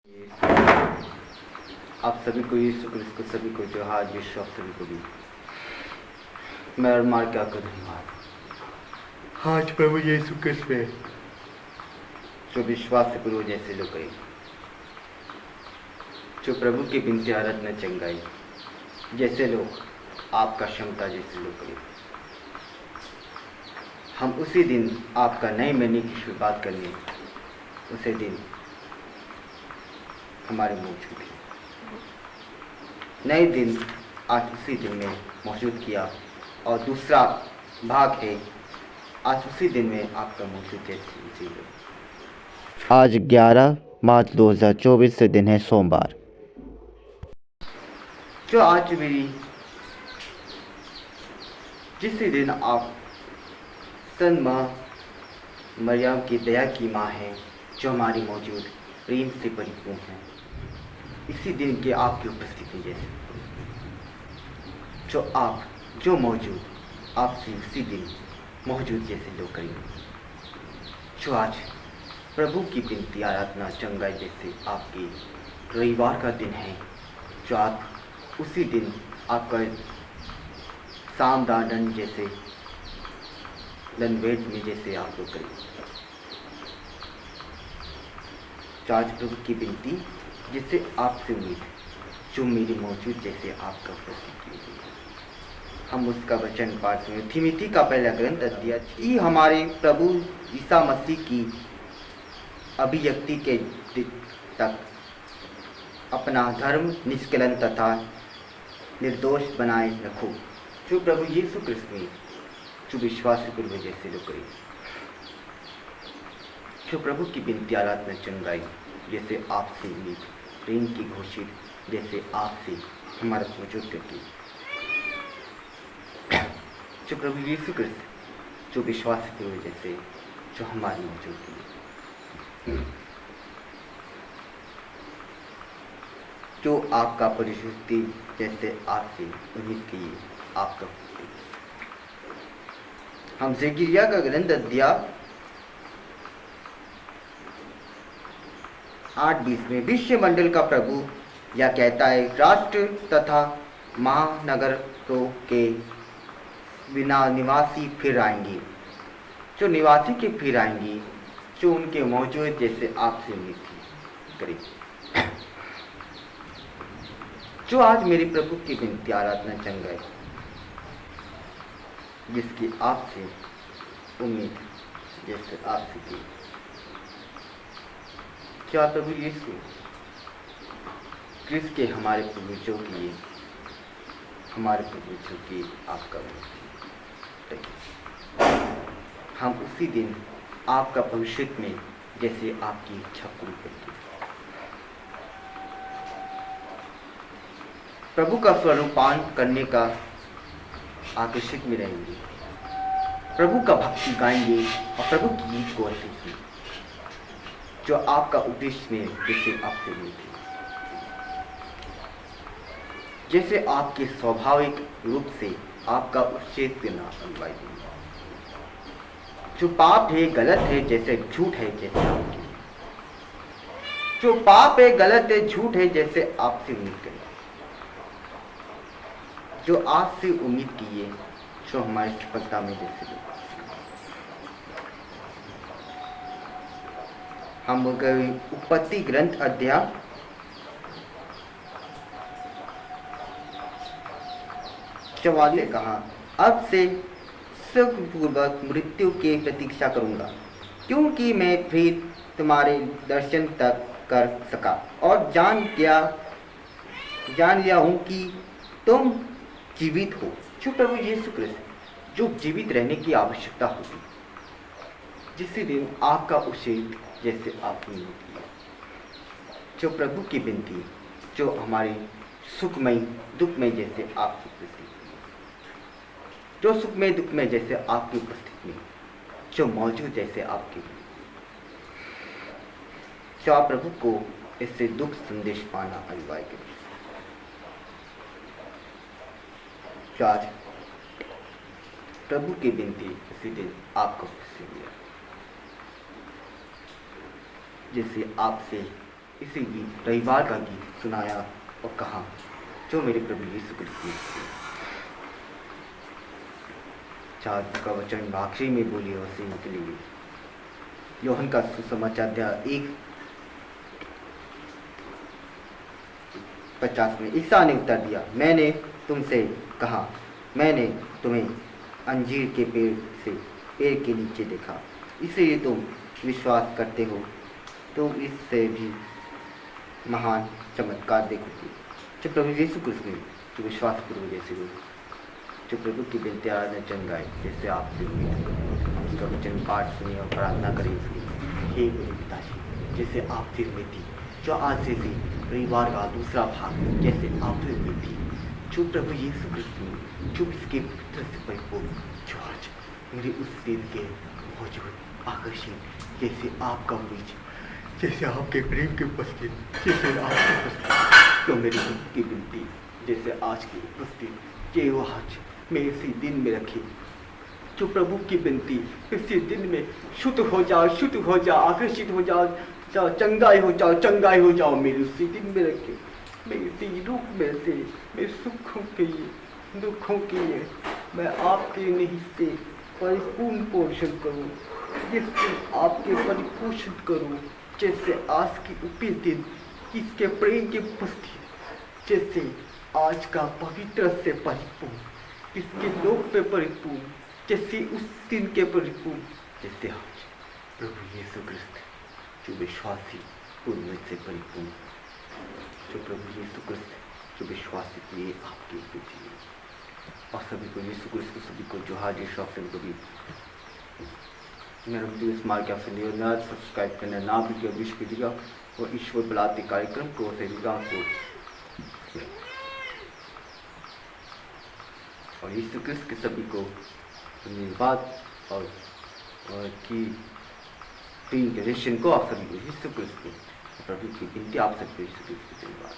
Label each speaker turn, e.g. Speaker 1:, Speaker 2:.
Speaker 1: आप सभी को यीशु क्रिस्त को सभी को जो आज विश्व आप सभी को भी मैं और मार क्या कर धन्यवाद। आज प्रभु यीशु क्रिस्त में जो विश्वास से पूर्व जैसे लोग गए, जो प्रभु की बिनती आराधना चंगाई जैसे लोग आपका क्षमता जैसे लोग गए, हम उसी दिन आपका नए महीने की शुरुआत करने उसी दिन हमारे मौजूद है। नए दिन आज उसी दिन में मौजूद किया और दूसरा भाग है आज उसी दिन में आपका मौजूद है। आज 11 मार्च 2024 से दिन है सोमवार। जो आज मेरी जिस दिन आप सन माँ मरियम की दया की माँ है, जो हमारी मौजूद प्रेम से परिपूर्ण है, इसी दिन के आपकी उपस्थिति जैसे जो मौजूद आपसे उसी दिन मौजूद जैसे लोग करेंगे, जो आज प्रभु की बिनती आराधना चंगाई जैसे आपके रविवार का दिन है, जो आप उसी दिन आपका सामदान दंड जैसे दंडवेट में जैसे आप लोग करें, जो आज प्रभु की बिनती जिससे आपसे उम्मीद जो मेरी मौजूद जैसे आपका उपस्थिति हुई, हम उसका वचन पाठ सुने। थिमिथी का पहला ग्रंथ अध्याय कि हमारे प्रभु ईसा मसीह की अभिव्यक्ति के दिन तक अपना धर्म निष्कलन तथा निर्दोष बनाए रखो, जो प्रभु यीशु क्रिस्त में जो विश्वास पूर्व जैसे लोग करें, जो प्रभु की बिनती आराधना चंगाई जैसे आपसे उम्मीद प्रेम की घोषित जैसे आपसे हमारा मौजूद करके, जो प्रभु यीशु क्रिस्त जो विश्वास पूर्व जैसे जो हमारी मौजूद है, जो आपका परिशुद्धि जैसे आपसे उम्मीद की आपका हम ज़करिया का ग्रंथ अध्याय 8:20 में विश्व मंडल का प्रभु यह कहता है, राष्ट्र तथा महानगरों के बिना निवासी फिर आएंगे, जो निवासी के फिर आएंगे, जो उनके मौजूद जैसे आपसे उम्मीद करें, जो आज मेरे प्रभु की बिनती आराधना चंगाई जिसकी आपसे उम्मीद जैसे आपसे की, क्या प्रभु यीशु क्रिस्त के हमारे पूर्वजों की हमारे पूर्वजों की आपका हम उसी दिन आपका भविष्य में जैसे आपकी इच्छा पूरी करते, प्रभु का स्वरूपान करने का आकर्षित में रहेंगे, प्रभु का भक्ति गाएंगे और प्रभु की गीत को सुनेंगे, जो आपका उद्देश्य में जैसे आपसे मिलते, जैसे आपके स्वाभाविक रूप से आपका उच्छेद करना अनिवार्य है, जो पाप है गलत है जैसे झूठ है जैसे आपके, जो पाप है गलत है झूठ है जैसे आपसे उम्मीद करें, जो आपसे उम्मीद किए जो हमारी सफलता में जैसे लोग हम उत्पत्ति ग्रंथ अध्याय 44 ने कहा, अब से सुखपूर्वक मृत्यु की प्रतीक्षा करूंगा, क्योंकि मैं फिर तुम्हारे दर्शन तक कर सका और जान लिया हूं कि तुम जीवित हो, जो प्रभु यीशु क्रिस्त जो जीवित रहने की आवश्यकता होती, जिस दिन आपका उच्छेद जैसे आपकी होती है, जो प्रभु की बिनती जो हमारे सुखमय दुखमय जैसे आपकी उपस्थिति, जो सुखमय दुखमय जैसे आपकी उपस्थिति में जो मौजूद जैसे आपकी, जो आप प्रभु को इससे दुख संदेश पाना अनिवार्य करें, जो आज प्रभु की बिनती इसी दिन आपको उपस्थित मिला, जिससे आपसे इसी गीत रविवार का गीत सुनाया और कहा, जो मेरे प्रभु यीशु क्रिस्त ने चार का वचन आखिरी में बोली और से निकली गई। यूहन्ना का सुसमाचार अध्याय 1:50 में ईसा ने उत्तर दिया, मैंने तुमसे कहा, मैंने तुम्हें अंजीर के पेड़ के नीचे देखा, इसलिए तुम विश्वास करते हो। तुम इससे भी महान चमत्कार देखोगे। जो प्रभु यीशु क्रिस्त ने जो विश्वास पूर्वक जैसे लोग जो प्रभु की बिनती आराधना चंद गाए, जैसे आपसे हम उसका वचन पाठ सुनिए और प्रार्थना करें उसकी। हे मेरे पिताजी, जैसे आपसे उम्मीद थी, जो आज से भी रविवार का दूसरा भाग जैसे आपसे उम्मीद थी, जो प्रभु यीशु क्रिस्त ने जो इसके पुत्र से परिपूर्ण, जो आज मेरे उस दिन के मौजूद आकर्षण जैसे आपका बीच, जैसे आपके प्रेम की उपस्थिति, जैसे आपकी उपस्थिति, तो मेरी की बिनती जैसे आज की उपस्थिति ये वो आज मैं इसी दिन में रखी, जो प्रभु की बिनती इसी दिन में शुद्ध हो जाओ, आकर्षित हो जाओ, चंगाई हो जाओ, मेरे उसी दिन में रखे। मैं इसी रूप में से मैं सुखों के लिए दुखों के लिए मैं आपके नहीं से परिपूर्ण पोषण करूँ, जिससे आपके परिपोषण करूँ, जैसे आज की उपी दिन इसके प्रेम की उपस्थिति, जैसे आज का पवित्र से परिपूर्ण, इसके लोक पे परिपूर्ण, जैसे उस दिन के परिपूर्ण, जैसे आज प्रभु यीशु क्रिस्त जो विश्वासी पूर्ण से परिपूर्ण, जो प्रभु यीशु क्रिस्त जो विश्वासी किए आपके जीवन, और सभी को यीशु क्रिस्त को सभी को जो हाजिर शौक को भी मेरा इस मार्ग के आपसे नियोजन सब्सक्राइब करना ना भी विश कीजिएगा और ईश्वर बुलाते कार्यक्रम को सहेगा को और यीशु क्रिस्त के सभी को धन्यवाद और की टीम के रेशन को आप सभी को यीशु क्रिस्त को प्रभु की विनती आप सबको यीशु क्रिस्त को धन्यवाद।